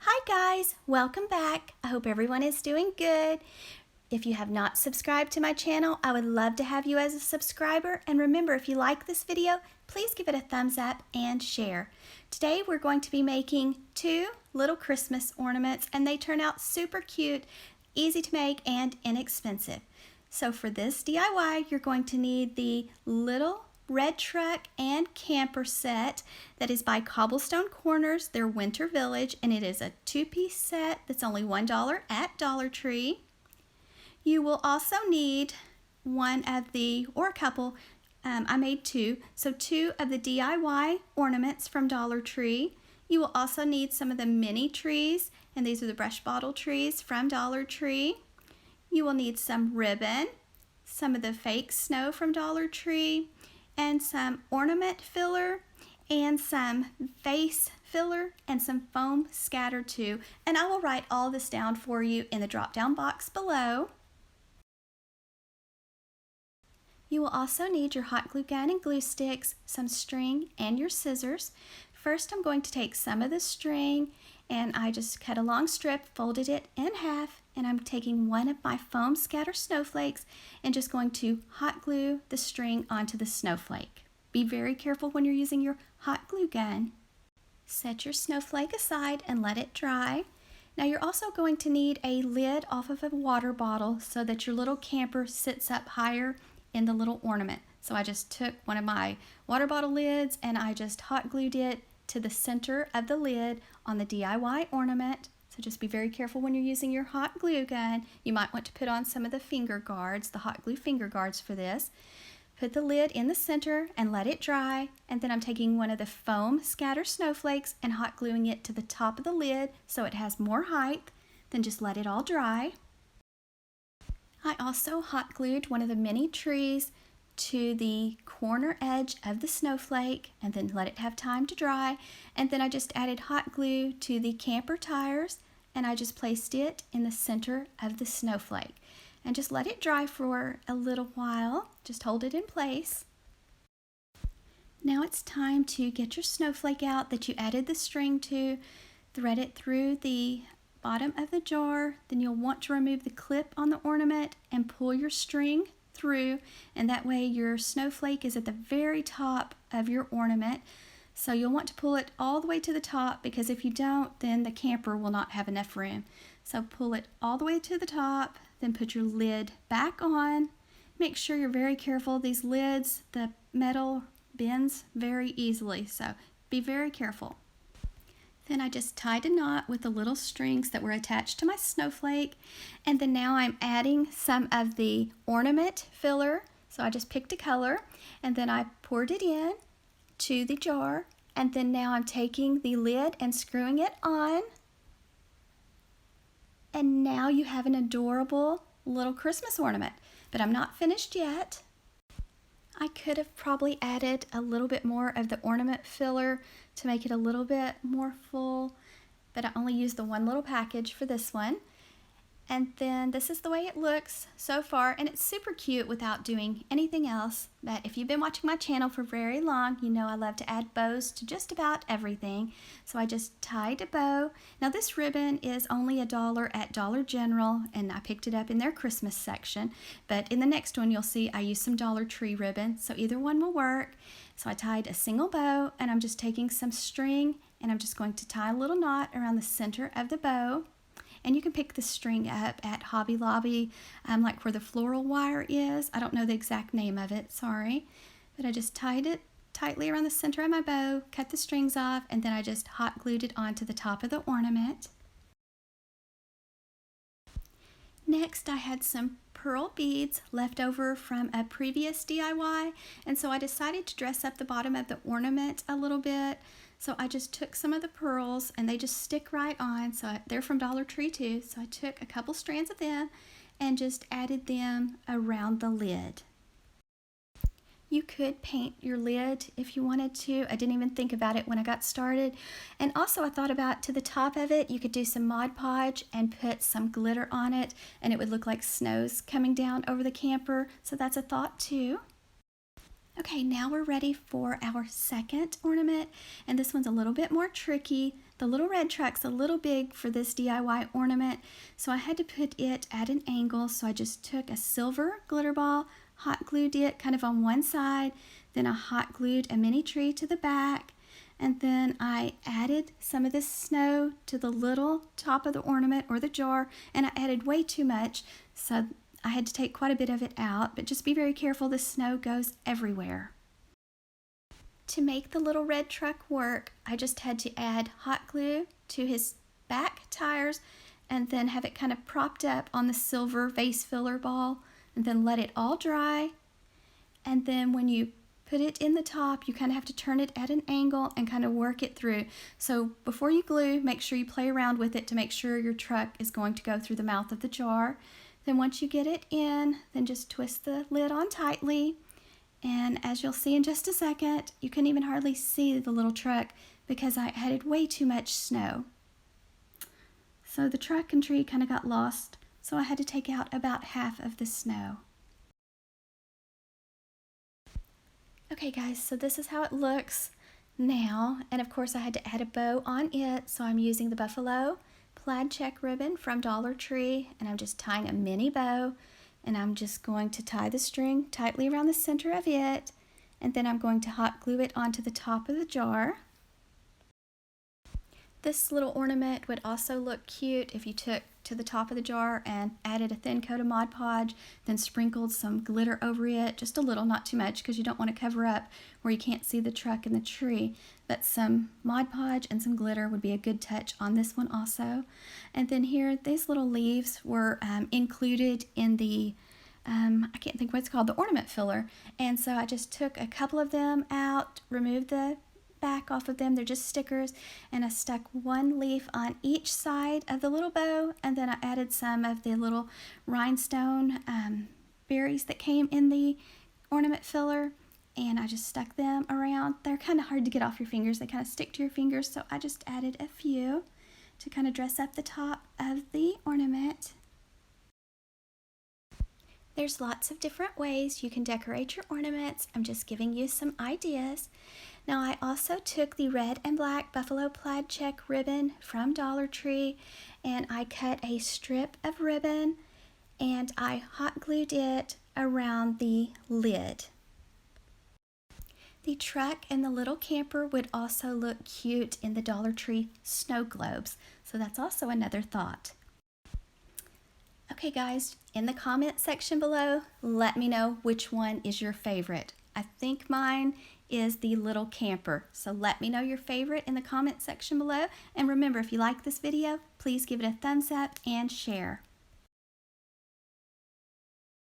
Hi guys, welcome back. I hope everyone is doing good. If you have not subscribed to my channel, I would love to have you as a subscriber. And remember, if you like this video, please give it a thumbs up and share. Today we're going to be making two little Christmas ornaments, and they turn out super cute, easy to make, and inexpensive. So for this DIY, you're going to need the little red truck and camper set that is by Cobblestone Corners, their winter village, and it is a two-piece set that's only $1 at Dollar Tree. You will also need one of the, or a couple, I made two, so two of the DIY ornaments from Dollar Tree. You will also need some of the mini trees, and these are the brush bottle trees from Dollar Tree. You will need some ribbon, some of the fake snow from Dollar Tree, and some ornament filler, and some vase filler, and some foam scatter too. And I will write all this down for you in the drop down box below. You will also need your hot glue gun and glue sticks, some string, and your scissors. First, I'm going to take some of the string, and I just cut a long strip, folded it in half, and I'm taking one of my foam scatter snowflakes and just going to hot glue the string onto the snowflake. Be very careful when you're using your hot glue gun. Set your snowflake aside and let it dry. Now you're also going to need a lid off of a water bottle so that your little camper sits up higher in the little ornament. So I just took one of my water bottle lids and I just hot glued it to the center of the lid on the DIY ornament. So just be very careful when you're using your hot glue gun. You might want to put on some of the finger guards, the hot glue finger guards for this. Put the lid in the center and let it dry, and then I'm taking one of the foam scatter snowflakes and hot gluing it to the top of the lid so it has more height. Then just let it all dry. I also hot glued one of the mini trees to the corner edge of the snowflake and then let it have time to dry, and then I just added hot glue to the camper tires and I just placed it in the center of the snowflake and just let it dry for a little while. Just hold it in place. Now it's time to get your snowflake out that you added the string to. Thread it through the bottom of the jar, then you'll want to remove the clip on the ornament and pull your string through, and that way your snowflake is at the very top of your ornament. So you'll want to pull it all the way to the top, because if you don't, then the camper will not have enough room. So pull it all the way to the top, then put your lid back on. Make sure you're very careful. These lids, the metal bends very easily, so be very careful. Then I just tied a knot with the little strings that were attached to my snowflake, and then now I'm adding some of the ornament filler. So I just picked a color and then I poured it in to the jar, and then now I'm taking the lid and screwing it on, and now you have an adorable little Christmas ornament. But I'm not finished yet. I could have probably added a little bit more of the ornament filler to make it a little bit more full, but I only used the one little package for this one. And then this is the way it looks so far, and it's super cute without doing anything else. But if you've been watching my channel for very long, you know I love to add bows to just about everything. So I just tied a bow. Now this ribbon is only $1 at Dollar General, and I picked it up in their Christmas section. But in the next one you'll see I used some Dollar Tree ribbon, so either one will work. So I tied a single bow, and I'm just taking some string and I'm just going to tie a little knot around the center of the bow. And you can pick the string up at Hobby Lobby, like where the floral wire is. I don't know the exact name of it, sorry. But I just tied it tightly around the center of my bow, cut the strings off, and then I just hot glued it onto the top of the ornament. Next, I had some pearl beads left over from a previous DIY, and so I decided to dress up the bottom of the ornament a little bit. So I just took some of the pearls, and they just stick right on. So they're from Dollar Tree too. So I took a couple strands of them and just added them around the lid. You could paint your lid if you wanted to. I didn't even think about it when I got started. And also I thought about to the top of it, you could do some Mod Podge and put some glitter on it, and it would look like snow's coming down over the camper. So that's a thought too. Okay, now we're ready for our second ornament, and this one's a little bit more tricky. The little red truck's a little big for this DIY ornament, so I had to put it at an angle. So I just took a silver glitter ball, hot glued it kind of on one side, then I hot glued a mini tree to the back, and then I added some of this snow to the little top of the ornament or the jar, and I added way too much, so I had to take quite a bit of it out, but just be very careful, the snow goes everywhere. To make the little red truck work, I just had to add hot glue to his back tires and then have it kind of propped up on the silver vase filler ball and then let it all dry. And then when you put it in the top, you kind of have to turn it at an angle and kind of work it through. So before you glue, make sure you play around with it to make sure your truck is going to go through the mouth of the jar. Then once you get it in, then just twist the lid on tightly. And as you'll see in just a second, you can even hardly see the little truck because I added way too much snow. So the truck and tree kind of got lost, so I had to take out about half of the snow. Okay guys, so this is how it looks now, and of course I had to add a bow on it, so I'm using the buffalo plaid check ribbon from Dollar Tree, and I'm just tying a mini bow, and I'm just going to tie the string tightly around the center of it, and then I'm going to hot glue it onto the top of the jar. This little ornament would also look cute if you took to the top of the jar and added a thin coat of Mod Podge, then sprinkled some glitter over it, just a little, not too much, because you don't want to cover up where you can't see the truck and the tree. But some Mod Podge and some glitter would be a good touch on this one also. And then here, these little leaves were included in the I can't think what it's called, the ornament filler. And so I just took a couple of them out, removed the back off of them, they're just stickers, and I stuck one leaf on each side of the little bow, and then I added some of the little rhinestone berries that came in the ornament filler, and I just stuck them around. They're kind of hard to get off your fingers, they kind of stick to your fingers, so I just added a few to kind of dress up the top of the ornament. There's lots of different ways you can decorate your ornaments. I'm just giving you some ideas. Now I also took the red and black buffalo plaid check ribbon from Dollar Tree, and I cut a strip of ribbon and I hot glued it around the lid. The truck and the little camper would also look cute in the Dollar Tree snow globes, so that's also another thought. Okay guys, in the comment section below, let me know which one is your favorite. I think mine is the little camper, so let me know your favorite in the comment section below. And remember, if you like this video, please give it a thumbs up and share.